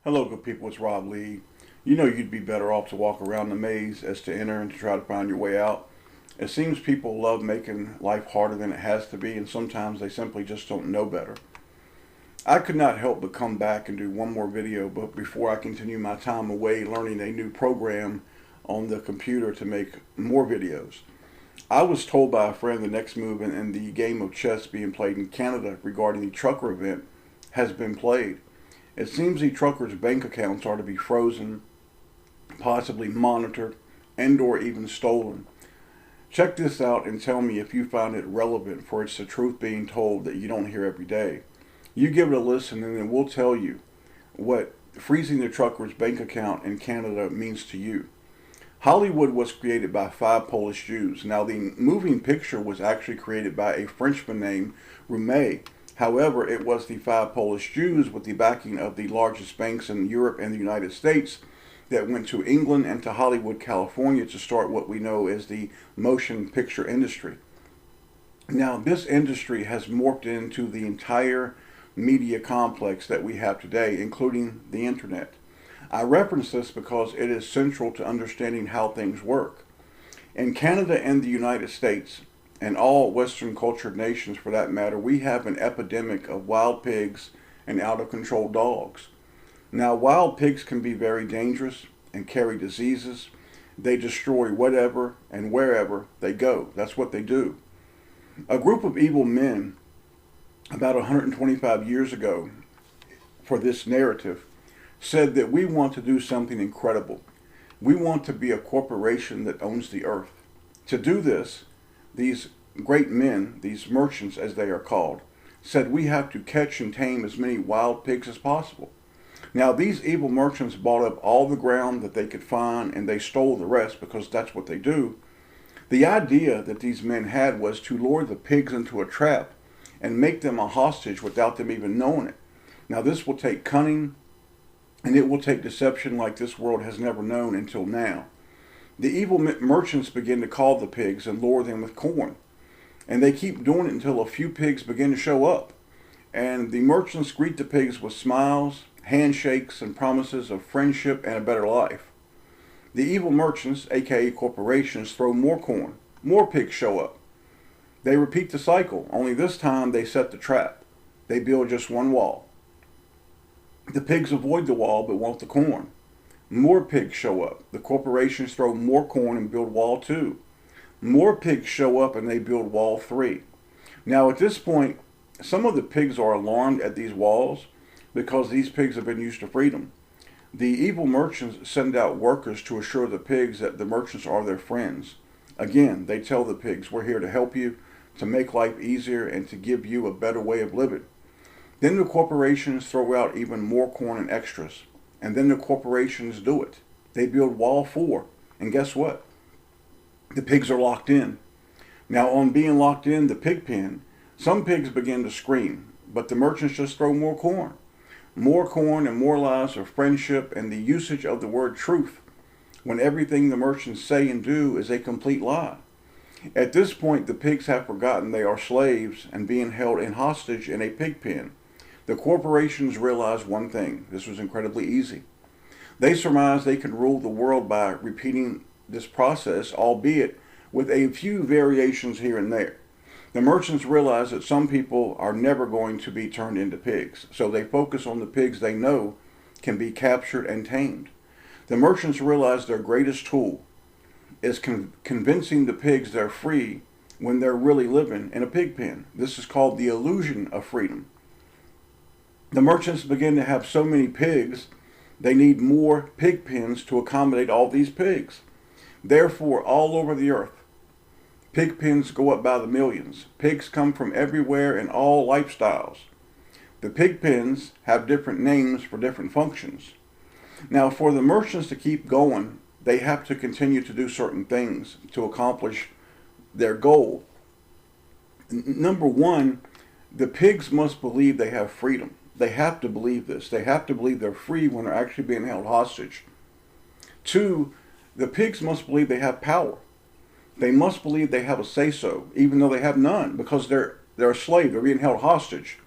Hello, good people. It's Rob Lee. You know you'd be better off to walk around the maze as to enter and to try to find your way out. It seems people love making life harder than it has to be, and sometimes they simply just don't know better. I could not help but come back and do one more video, but before I continue my time away learning a new program on the computer to make more videos. I was told by a friend the next move in the game of chess being played in Canada regarding the trucker event has been played. It seems the truckers' bank accounts are to be frozen, possibly monitored, and or even stolen. Check this out and tell me if you find it relevant, for it's the truth being told that you don't hear every day. You give it a listen and then we'll tell you what freezing the truckers' bank account in Canada means to you. Hollywood was created by 5 Polish Jews. Now the moving picture was actually created by a Frenchman named Roumet. However, it was the 5 Polish Jews with the backing of the largest banks in Europe and the United States that went to England and to Hollywood, California to start what we know as the motion picture industry. Now, this industry has morphed into the entire media complex that we have today, including the internet. I reference this because it is central to understanding how things work. In Canada and the United States, and all Western cultured nations for that matter, we have an epidemic of wild pigs and out of control dogs. Now, wild pigs can be very dangerous and carry diseases. They destroy whatever and wherever they go. That's what they do. A group of evil men about 125 years ago, for this narrative, said that we want to do something incredible. We want to be a corporation that owns the earth. To do this, these great men, these merchants as they are called, said we have to catch and tame as many wild pigs as possible. Now these evil merchants bought up all the ground that they could find and they stole the rest because that's what they do. The idea that these men had was to lure the pigs into a trap and make them a hostage without them even knowing it. Now this will take cunning and it will take deception like this world has never known until now. The evil merchants begin to call the pigs and lure them with corn. And they keep doing it until a few pigs begin to show up. And the merchants greet the pigs with smiles, handshakes, and promises of friendship and a better life. The evil merchants, aka corporations, throw more corn. More pigs show up. They repeat the cycle, only this time they set the trap. They build just one wall. The pigs avoid the wall but want the corn. More pigs show up. The corporations throw more corn and build wall 2. More pigs show up and they build wall 3. Now at this point, some of the pigs are alarmed at these walls because these pigs have been used to freedom. The evil merchants send out workers to assure the pigs that the merchants are their friends. Again, they tell the pigs, we're here to help you, to make life easier, and to give you a better way of living. Then the corporations throw out even more corn and extras. And then the corporations do it. They build wall 4. And guess what? The pigs are locked in. Now on being locked in the pig pen, some pigs begin to scream. But the merchants just throw more corn. More corn and more lies of friendship and the usage of the word truth, when everything the merchants say and do is a complete lie. At this point, the pigs have forgotten they are slaves and being held in hostage in a pig pen. The corporations realize one thing. This was incredibly easy. They surmise they can rule the world by repeating this process, albeit with a few variations here and there. The merchants realize that some people are never going to be turned into pigs, so they focus on the pigs they know can be captured and tamed. The merchants realize their greatest tool is convincing the pigs they're free when they're really living in a pig pen. This is called the illusion of freedom. The merchants begin to have so many pigs, they need more pig pens to accommodate all these pigs. Therefore, all over the earth, pig pens go up by the millions. Pigs come from everywhere in all lifestyles. The pig pens have different names for different functions. Now, for the merchants to keep going, they have to continue to do certain things to accomplish their goal. Number one, the pigs must believe they have freedom. They have to believe this. They have to believe they're free when they're actually being held hostage. 2, the pigs must believe they have power. They must believe they have a say-so, even though they have none, because they're a slave. They're being held hostage.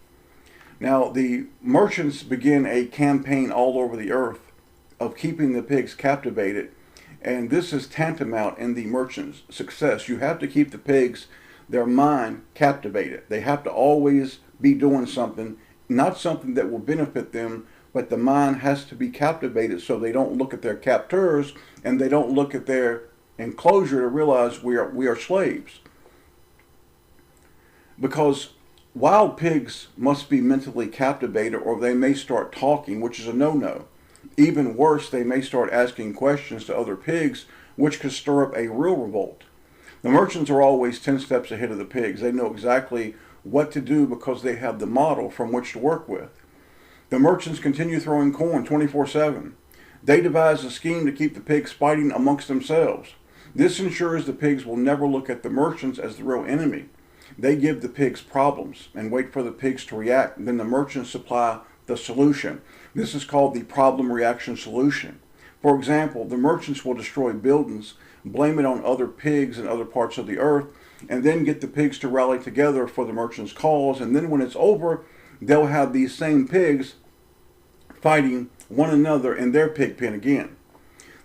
Now, the merchants begin a campaign all over the earth of keeping the pigs captivated, and this is tantamount in the merchant's success. You have to keep the pigs, their mind, captivated. They have to always be doing something, not something that will benefit them, but the mind has to be captivated so they don't look at their captors and they don't look at their enclosure to realize we are slaves. Because wild pigs must be mentally captivated or they may start talking, which is a no-no. Even worse, they may start asking questions to other pigs, which could stir up a real revolt. The merchants are always 10 steps ahead of the pigs. They know exactly what to do because they have the model from which to work with. The merchants continue throwing corn 24/7. They devise a scheme to keep the pigs fighting amongst themselves. This ensures the pigs will never look at the merchants as the real enemy. They give the pigs problems and wait for the pigs to react. Then the merchants supply the solution. This is called the problem reaction solution. For example, the merchants will destroy buildings, blame it on other pigs in other parts of the earth, and then get the pigs to rally together for the merchant's cause. And then when it's over, they'll have these same pigs fighting one another in their pig pen again.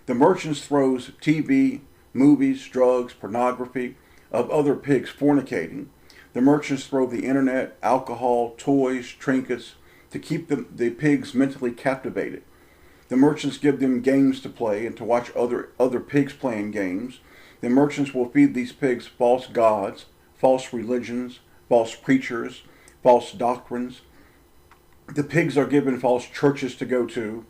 The merchants throws TV, movies, drugs, pornography of other pigs fornicating. The merchants throw the internet, alcohol, toys, trinkets to keep the pigs mentally captivated. The merchants give them games to play and to watch other pigs playing games. The merchants will feed these pigs false gods, false religions, false preachers, false doctrines. The pigs are given false churches to go to.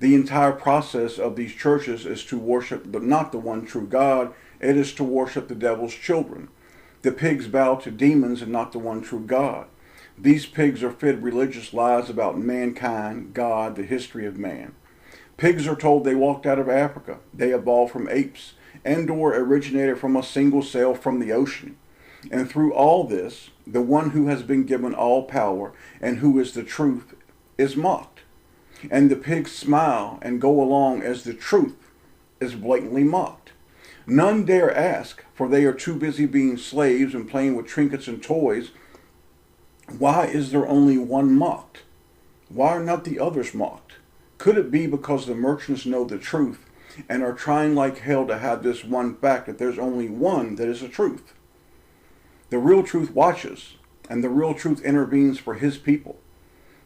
The entire process of these churches is to worship not the one true God, it is to worship the devil's children. The pigs bow to demons and not the one true God. These pigs are fed religious lies about mankind, God, the history of man. Pigs are told they walked out of Africa, they evolved from apes, and/or originated from a single cell from the ocean. And through all this, the one who has been given all power and who is the truth is mocked. And the pigs smile and go along as the truth is blatantly mocked. None dare ask, for they are too busy being slaves and playing with trinkets and toys. Why is there only one mocked? Why are not the others mocked? Could it be because the merchants know the truth and are trying like hell to have this one fact that there's only one that is the truth? The real truth watches, and the real truth intervenes for his people.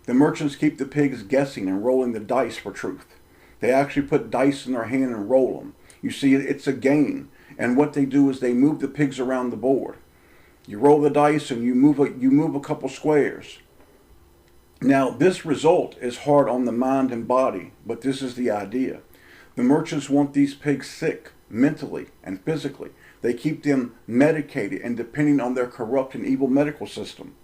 The merchants keep the pigs guessing and rolling the dice for truth. They actually put dice in their hand and roll them. You see, it's a game, and what they do is they move the pigs around the board. You roll the dice and you move a couple squares. Now, this result is hard on the mind and body, but this is the idea. The merchants want these pigs sick, mentally and physically. They keep them medicated and depending on their corrupt and evil medical system.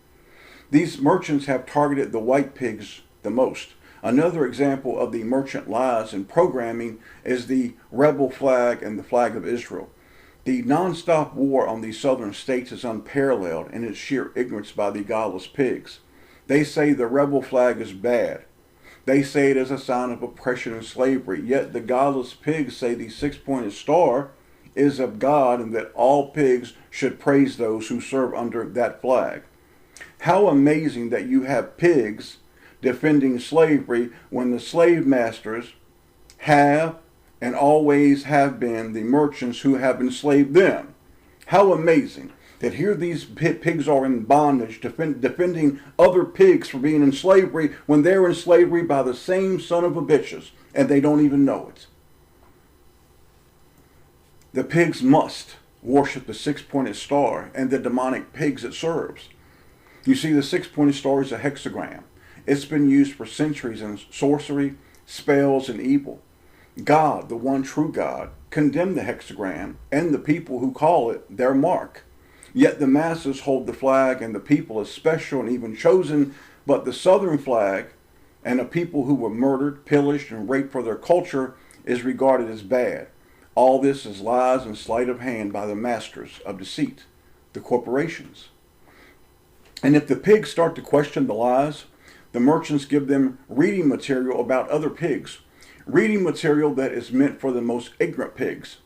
These merchants have targeted the white pigs the most. Another example of the merchant lies and programming is the rebel flag and the flag of Israel. The non-stop war on the southern states is unparalleled in its sheer ignorance by the godless pigs. They say the rebel flag is bad. They say it is a sign of oppression and slavery. Yet the godless pigs say the six-pointed star is of God and that all pigs should praise those who serve under that flag. How amazing that you have pigs defending slavery when the slave masters have and always have been the merchants who have enslaved them. How amazing that here these pigs are in bondage, defending other pigs for being in slavery when they're in slavery by the same son of a bitches, and they don't even know it. The pigs must worship the six-pointed star and the demonic pigs it serves. You see, the six-pointed star is a hexagram. It's been used for centuries in sorcery, spells, and evil. God, the one true God, condemned the hexagram and the people who call it their mark. Yet the masses hold the flag and the people as special and even chosen, but the southern flag and a people who were murdered, pillaged, and raped for their culture is regarded as bad. All this is lies and sleight of hand by the masters of deceit, the corporations. And if the pigs start to question the lies, the merchants give them reading material about other pigs, reading material that is meant for the most ignorant pigs.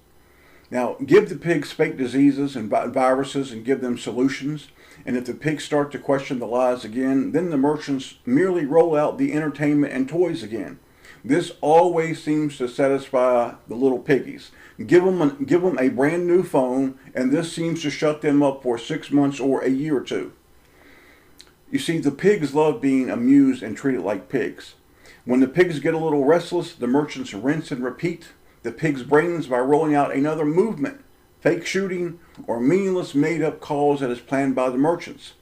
Now, give the pigs fake diseases and viruses and give them solutions. And if the pigs start to question the lies again, then the merchants merely roll out the entertainment and toys again. This always seems to satisfy the little piggies. Give them a brand new phone, and this seems to shut them up for 6 months or a year or two. You see, the pigs love being amused and treated like pigs. When the pigs get a little restless, the merchants rinse and repeat the pigs' brains by rolling out another movement, fake shooting, or meaningless made-up cause that is planned by the merchants.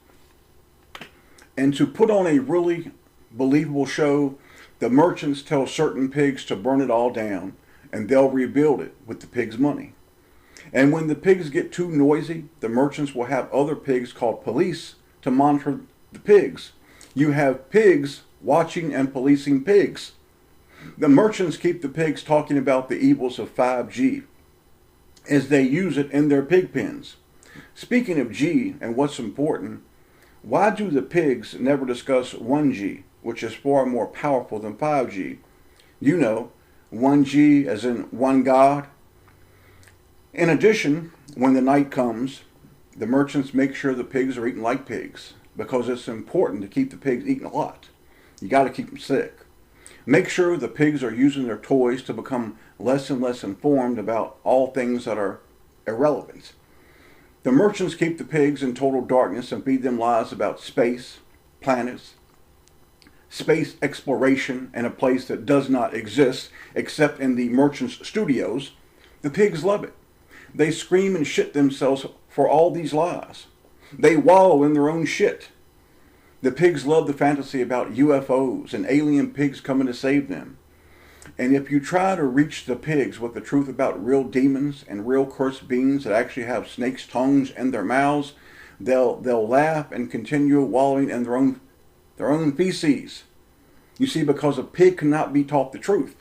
And to put on a really believable show, the merchants tell certain pigs to burn it all down, and they'll rebuild it with the pigs' money. And when the pigs get too noisy, the merchants will have other pigs called police to monitor the pigs. You have pigs watching and policing pigs. The merchants keep the pigs talking about the evils of 5G as they use it in their pig pens. Speaking of G and what's important, why do the pigs never discuss 1G, which is far more powerful than 5G? You know, 1G as in one God. In addition, when the night comes, the merchants make sure the pigs are eating like pigs because it's important to keep the pigs eating a lot. You got to keep them sick. Make sure the pigs are using their toys to become less and less informed about all things that are irrelevant. The merchants keep the pigs in total darkness and feed them lies about space, planets, space exploration, and a place that does not exist except in the merchants' studios. The pigs love it. They scream and shit themselves for all these lies. They wallow in their own shit. The pigs love the fantasy about UFOs and alien pigs coming to save them. And if you try to reach the pigs with the truth about real demons and real cursed beings that actually have snakes' tongues in their mouths, they'll laugh and continue wallowing in their own feces. You see, because a pig cannot be taught the truth.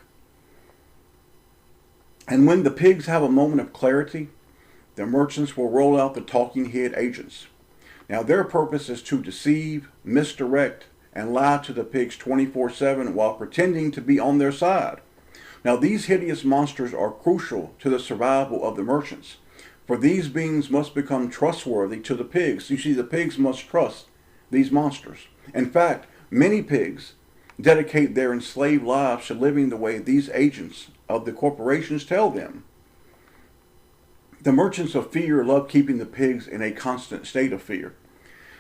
And when the pigs have a moment of clarity, the merchants will roll out the talking head agents. Now, their purpose is to deceive, misdirect, and lie to the pigs 24/7 while pretending to be on their side. Now, these hideous monsters are crucial to the survival of the merchants, for these beings must become trustworthy to the pigs. You see, the pigs must trust these monsters. In fact, many pigs dedicate their enslaved lives to living the way these agents of the corporations tell them. The merchants of fear love keeping the pigs in a constant state of fear.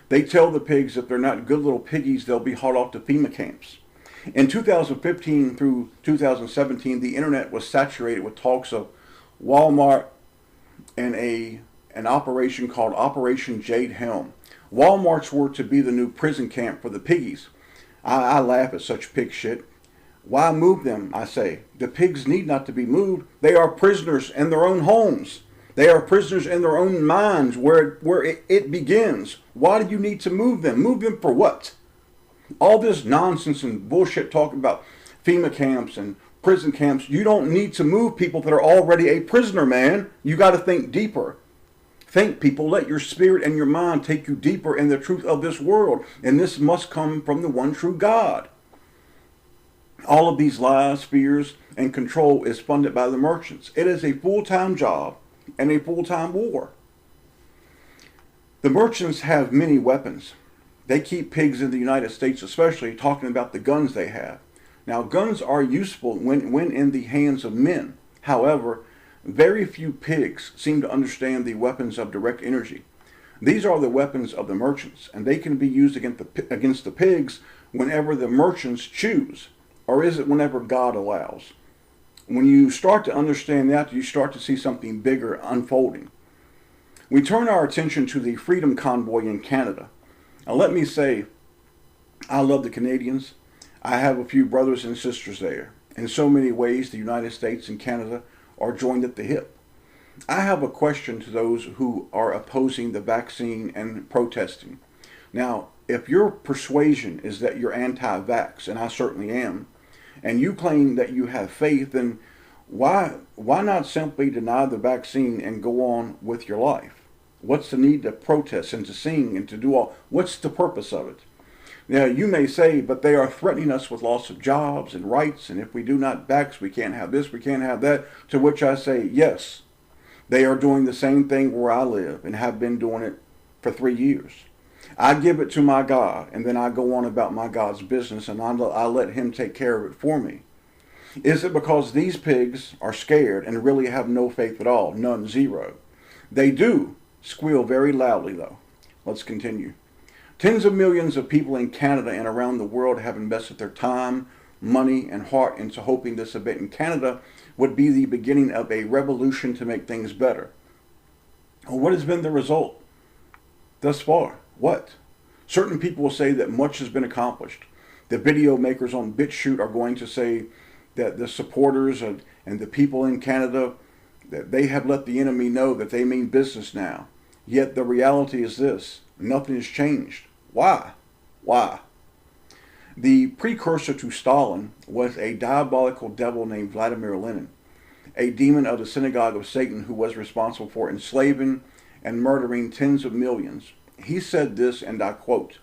They tell the pigs if they're not good little piggies, they'll be hauled off to FEMA camps. In 2015 through 2017, the internet was saturated with talks of Walmart and an operation called Operation Jade Helm. Walmarts were to be the new prison camp for the piggies. I laugh at such pig shit. Why move them, I say? The pigs need not to be moved. They are prisoners in their own homes. They are prisoners in their own minds where it begins. Why do you need to move them? Move them for what? All this nonsense and bullshit talking about FEMA camps and prison camps. You don't need to move people that are already a prisoner, man. You got to think deeper. Think, people. Let your spirit and your mind take you deeper in the truth of this world. And this must come from the one true God. All of these lies, fears, and control is funded by the merchants. It is a full-time job and a full-time war. The merchants have many weapons. They keep pigs in the United States, especially talking about the guns they have. Now, guns are useful when in the hands of men. However, very few pigs seem to understand the weapons of direct energy. These are the weapons of the merchants, and they can be used against the pigs whenever the merchants choose, or is it whenever God allows? When you start to understand that, you start to see something bigger unfolding. We turn our attention to the Freedom Convoy in Canada. Now, let me say, I love the Canadians. I have a few brothers and sisters there. In so many ways, the United States and Canada are joined at the hip. I have a question to those who are opposing the vaccine and protesting. Now, if your persuasion is that you're anti-vax, and I certainly am, and you claim that you have faith, then why not simply deny the vaccine and go on with your life? What's the need to protest and to sing and to do all? What's the purpose of it? Now, you may say, but they are threatening us with loss of jobs and rights, and if we do not vax, we can't have this, we can't have that. To which I say, yes, They are doing the same thing where I live and have been doing it for 3 years. I give it to my God, and then I go on about my God's business, and I let him take care of it for me. Is it because these pigs are scared and really have no faith at all? None, zero. They do squeal very loudly, though. Let's continue. Tens of millions of people in Canada and around the world have invested their time, money, and heart into hoping this event in Canada would be the beginning of a revolution to make things better. Well, what has been the result thus far? What? Certain people will say that much has been accomplished. The video makers on BitChute are going to say that the supporters and the people in Canada, that they have let the enemy know that they mean business now. Yet the reality is this: nothing has changed. Why? Why? The precursor to Stalin was a diabolical devil named Vladimir Lenin, a demon of the synagogue of Satan who was responsible for enslaving and murdering tens of millions. He said this, and I quote,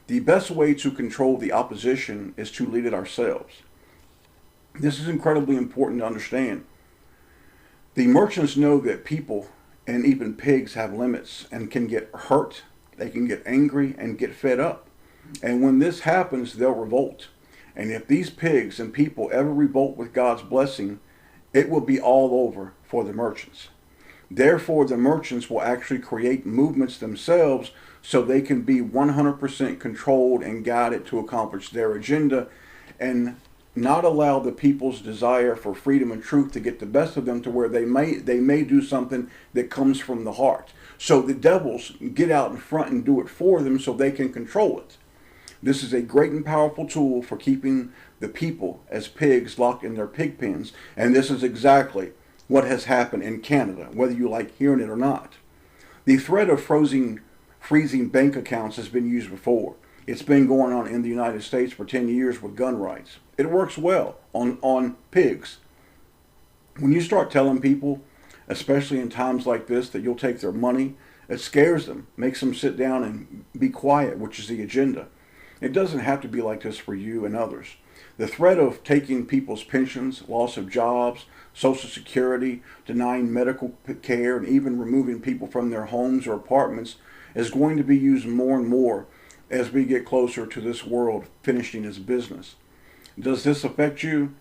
"The best way to control the opposition is to lead it ourselves." This is incredibly important to understand. The merchants know that people and even pigs have limits and can get hurt, they can get angry and get fed up. And when this happens, they'll revolt. And if these pigs and people ever revolt with God's blessing, it will be all over for the merchants. Therefore, the merchants will actually create movements themselves so they can be 100% controlled and guided to accomplish their agenda, and not allow the people's desire for freedom and truth to get the best of them to where they may do something that comes from the heart. So the devils get out in front and do it for them so they can control it. This is a great and powerful tool for keeping the people as pigs locked in their pig pens. And this is exactly what has happened in Canada, whether you like hearing it or not. The threat of freezing bank accounts has been used before. It's been going on in the United States for 10 years with gun rights. It works well on pigs. When you start telling people, especially in times like this, that you'll take their money, it scares them, makes them sit down and be quiet, which is the agenda. It doesn't have to be like this for you and others. The threat of taking people's pensions, loss of jobs, Social Security, denying medical care, and even removing people from their homes or apartments is going to be used more and more as we get closer to this world finishing its business. Does this affect you?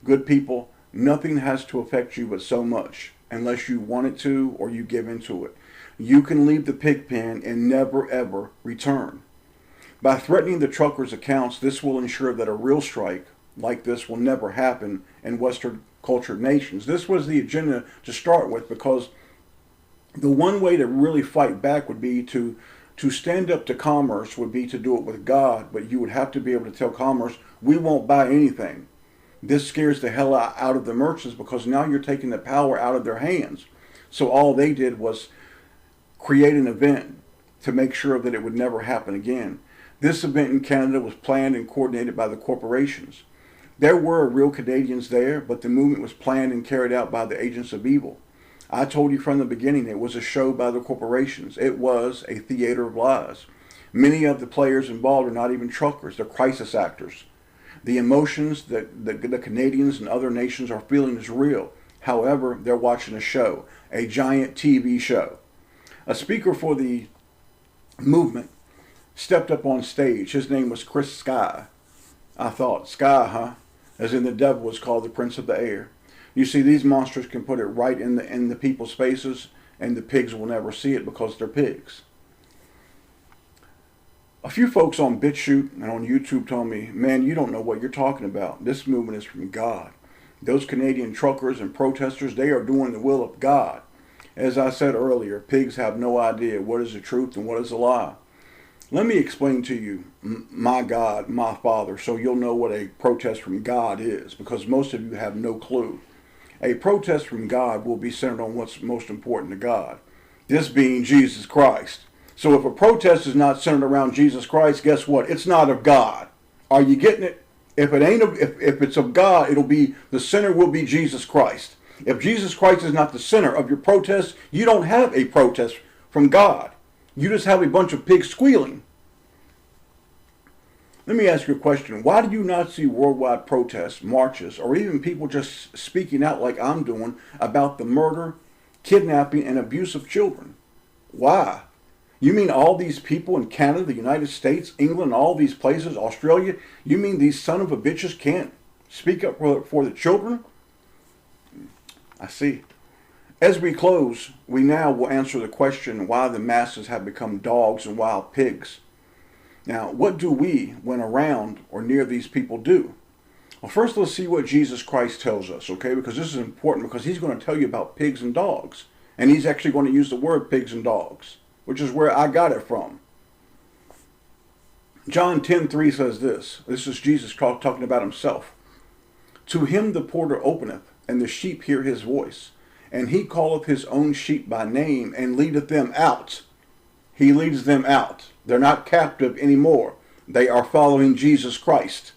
Good people, nothing has to affect you but so much, unless you want it to or you give into it. You can leave the pig pen and never ever return. By threatening the truckers' accounts, this will ensure that a real strike like this will never happen in Western cultured nations. This was the agenda to start with, because the one way to really fight back would be to stand up to commerce, would be to do it with God, but you would have to be able to tell commerce, we won't buy anything. This scares the hell out of the merchants, because now you're taking the power out of their hands. So all they did was create an event to make sure that it would never happen again. This event in Canada was planned and coordinated by the corporations. There were real Canadians there, but the movement was planned and carried out by the agents of evil. I told you from the beginning, it was a show by the corporations. It was a theater of lies. Many of the players involved are not even truckers, they're crisis actors. The emotions that the Canadians and other nations are feeling is real. However, they're watching a show, a giant TV show. A speaker for the movement stepped up on stage. His name was Chris Sky. I thought, Sky, huh? As in the devil was called the prince of the air. You see, these monsters can put it right in the people's faces, and the pigs will never see it because they're pigs. A few folks on BitChute and on YouTube told me, man, you don't know what you're talking about. This movement is from God. Those Canadian truckers and protesters, they are doing the will of God. As I said earlier, pigs have no idea what is the truth and what is a lie. Let me explain to you my God, my Father, so you'll know what a protest from God is, because most of you have no clue. A protest from God will be centered on what's most important to God, this being Jesus Christ. So if a protest is not centered around Jesus Christ, guess what? It's not of God. Are you getting it? If it's of God, it'll be, the center will be Jesus Christ. If Jesus Christ is not the center of your protest, you don't have a protest from God. You just have a bunch of pigs squealing. Let me ask you a question. Why do you not see worldwide protests, marches, or even people just speaking out like I'm doing about the murder kidnapping, and abuse of children. Why? You mean all these people in Canada, the United States, England, all these places, Australia, you mean these son of a bitches can't speak up for the children? I see. As we close, we now will answer the question why the masses have become dogs and wild pigs. Now, what do we, when around or near these people, do? Well, first let's see what Jesus Christ tells us, okay? Because this is important, because he's going to tell you about pigs and dogs. And he's actually going to use the word pigs and dogs, which is where I got it from. John 10:3 says this. This is Jesus talking about himself. To him the porter openeth, and the sheep hear his voice. And he calleth his own sheep by name, and leadeth them out. He leads them out. They're not captive anymore. They are following Jesus Christ.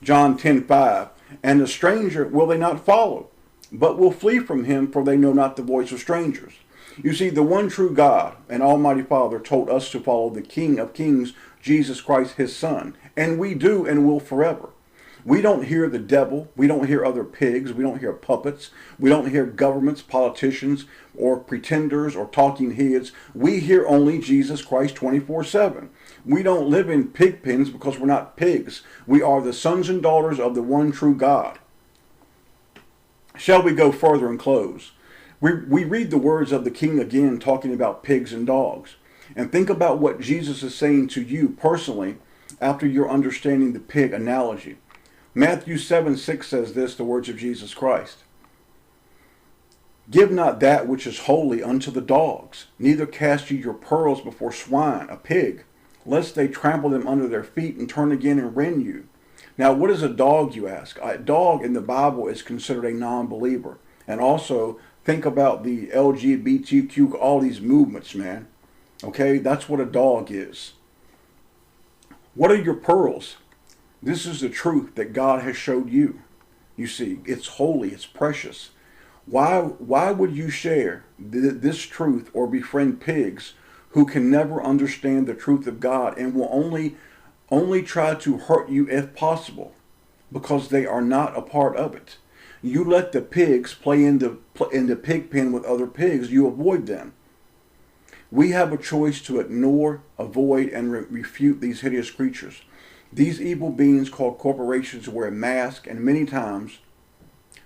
John 10:5. And the stranger will they not follow, but will flee from him, for they know not the voice of strangers. You see, the one true God and Almighty Father told us to follow the King of Kings, Jesus Christ, his Son. And we do and will forever. We don't hear the devil. We don't hear other pigs. We don't hear puppets. We don't hear governments, politicians, or pretenders, or talking heads. We hear only Jesus Christ 24/7. We don't live in pig pens because we're not pigs. We are the sons and daughters of the one true God. Shall we go further and close? We read the words of the King again talking about pigs and dogs. And think about what Jesus is saying to you personally after you're understanding the pig analogy. Matthew 7:6 says this, the words of Jesus Christ. Give not that which is holy unto the dogs, neither cast ye your pearls before swine, a pig, lest they trample them under their feet and turn again and rend you. Now, what is a dog, you ask? A dog in the Bible is considered a non-believer. And also, think about the LGBTQ, all these movements, man. Okay, that's what a dog is. What are your pearls? This is the truth that God has showed you. You see, it's holy, it's precious. Why would you share this truth or befriend pigs who can never understand the truth of God and will only try to hurt you if possible, because they are not a part of it? You let the pigs play in the pig pen with other pigs. You avoid them. We have a choice to ignore, avoid, and refute these hideous creatures. These evil beings called corporations wear masks, and many times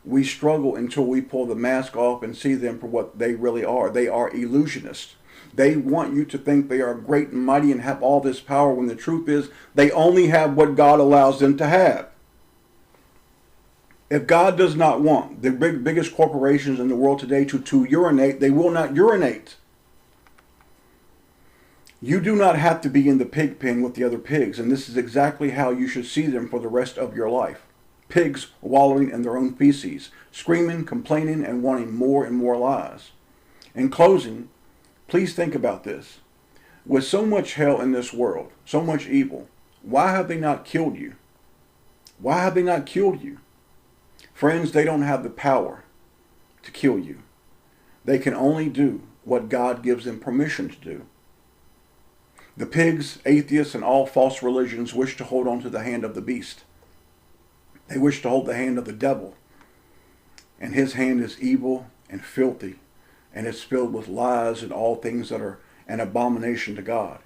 we struggle until we pull the mask off and see them for what they really are. They are illusionists. They want you to think they are great and mighty and have all this power, when the truth is they only have what God allows them to have. If God does not want the biggest corporations in the world today to urinate, they will not urinate. You do not have to be in the pig pen with the other pigs, and this is exactly how you should see them for the rest of your life. Pigs wallowing in their own feces, screaming, complaining, and wanting more and more lies. In closing, please think about this. With so much hell in this world, so much evil, why have they not killed you? Why have they not killed you? Friends, they don't have the power to kill you. They can only do what God gives them permission to do. The pigs, atheists, and all false religions wish to hold on to the hand of the beast. They wish to hold the hand of the devil. And his hand is evil and filthy, and it's filled with lies and all things that are an abomination to God.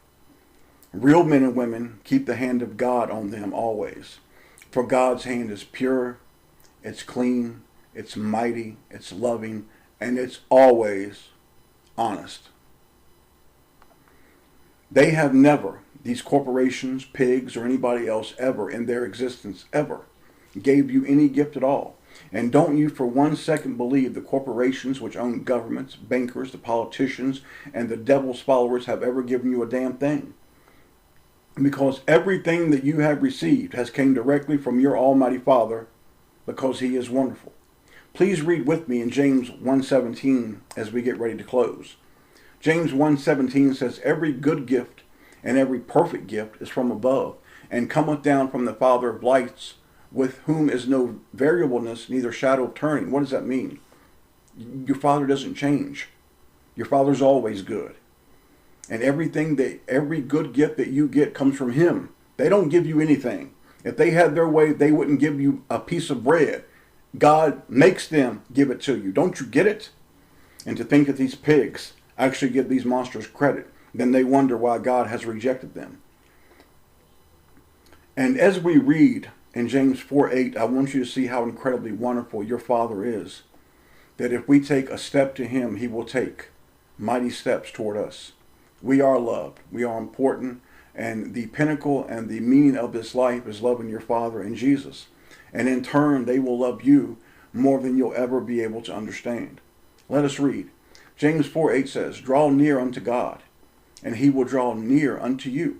Real men and women keep the hand of God on them always. For God's hand is pure, it's clean, it's mighty, it's loving, and it's always honest. They have never, these corporations, pigs, or anybody else ever in their existence ever gave you any gift at all. And don't you for 1 second believe the corporations which own governments, bankers, the politicians, and the devil's followers have ever given you a damn thing. Because everything that you have received has came directly from your Almighty Father, because He is wonderful. Please read with me in James 1:17 as we get ready to close. James 1:17 says, every good gift and every perfect gift is from above, and cometh down from the Father of lights, with whom is no variableness, neither shadow of turning. What does that mean? Your Father doesn't change. Your Father's always good. And every good gift that you get comes from Him. They don't give you anything. If they had their way, they wouldn't give you a piece of bread. God makes them give it to you. Don't you get it? And to think that these pigs actually give these monsters credit, then they wonder why God has rejected them. And as we read in James 4:8, I want you to see how incredibly wonderful your Father is. That if we take a step to Him, He will take mighty steps toward us. We are loved. We are important. And the pinnacle and the meaning of this life is loving your Father and Jesus. And in turn, they will love you more than you'll ever be able to understand. Let us read. James 4:8 says, "Draw near unto God, and He will draw near unto you.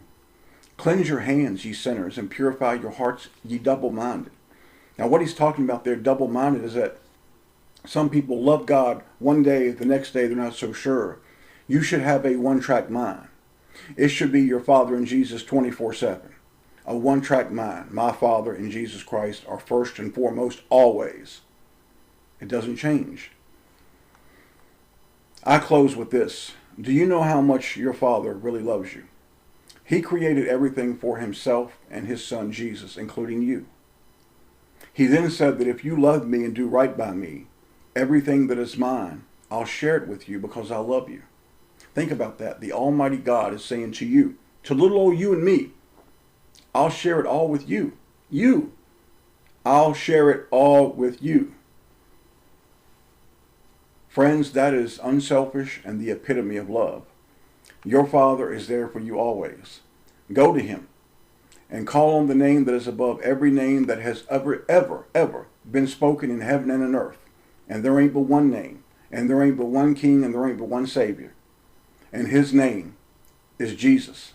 Cleanse your hands, ye sinners, and purify your hearts, ye double-minded." Now what he's talking about there, double-minded, is that some people love God one day, the next day they're not so sure. You should have a one-track mind. It should be your Father and Jesus 24/7. A one-track mind. My Father and Jesus Christ are first and foremost always. It doesn't change. I close with this. Do you know how much your Father really loves you? He created everything for Himself and His Son Jesus, including you. He then said that if you love me and do right by me, everything that is mine, I'll share it with you because I love you. Think about that. The Almighty God is saying to you, to little old you and me, I'll share it all with you. You. I'll share it all with you. Friends, that is unselfish and the epitome of love. Your Father is there for you always. Go to Him and call on the name that is above every name that has ever been spoken in heaven and in earth. And there ain't but one name, and there ain't but one King, and there ain't but one Savior. And His name is Jesus.